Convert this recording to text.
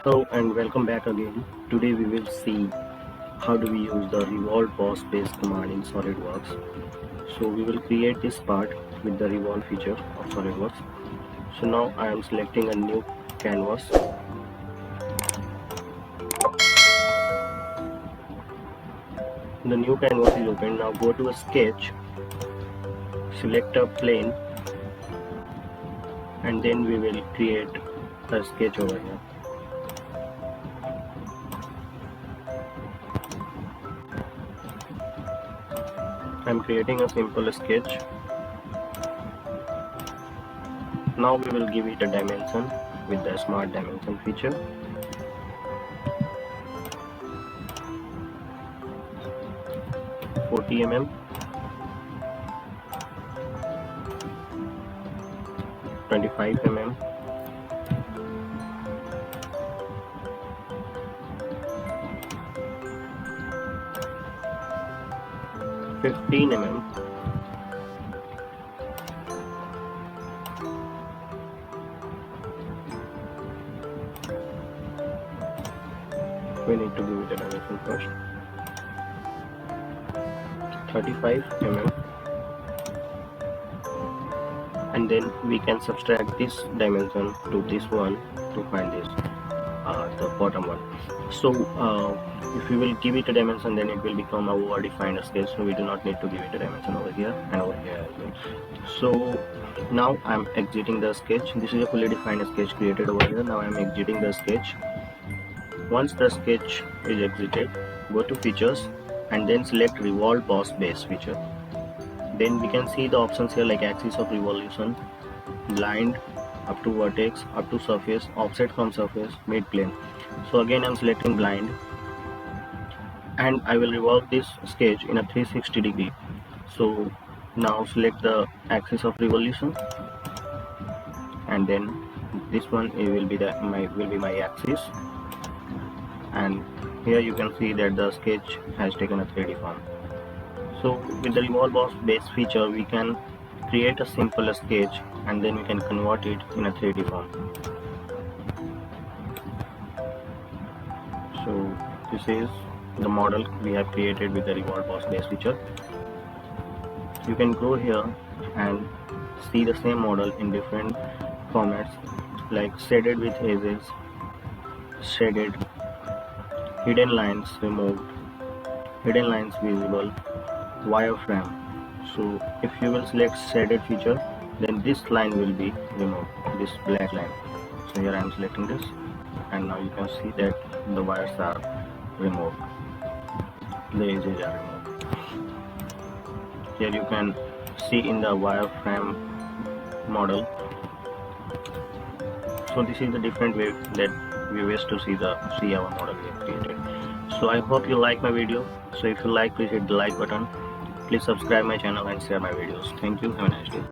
Hello and welcome back again. Today we will see how do we use the revolve boss base command in SolidWorks. So we will create this part with the revolve feature of SolidWorks. So now I am selecting a new canvas. The new canvas is open. Now go to a sketch, select a plane, and then we will create a sketch over here. I am creating a simple sketch. Now we will give it a dimension with the smart dimension feature. mm, 25 mm, 15 mm, we need to give it a dimension first. 35 mm, and then we can subtract this dimension to this one to find this the bottom one. So if we will give it a dimension, then it will become a over-defined scale, so we do not need to give it a dimension over here and over here as well. So now I'm exiting the sketch. This is a fully defined sketch created over here. Now I'm exiting the sketch. Once the sketch is exited, go to features and then select revolve boss base feature. Then we can see the options here like axis of revolution, blind, up to vertex, up to surface, offset from surface, mid plane. So again I'm selecting blind, and I will revolve this sketch in a 360 degree. So now select the axis of revolution, and then this one will be my axis, and here you can see that the sketch has taken a 3D form. So with the revolve boss base feature, we can create a simple sketch and then we can convert it in a 3D form. So this is the model we have created with the revolve boss base feature. You can go here and see the same model in different formats like shaded with edges, shaded, hidden lines removed, hidden lines visible, wireframe. So if you will select shaded feature, then this line will be removed, this black line. So here I am selecting this, and now you can see that the wires are removed, the edges are removed. Here you can see in the wireframe model. So this is the different way that we wish to see our model we have created. So I hope you like my video. So if you like, please hit the like button. Please subscribe my channel and share my videos. Thank you. Have a nice day.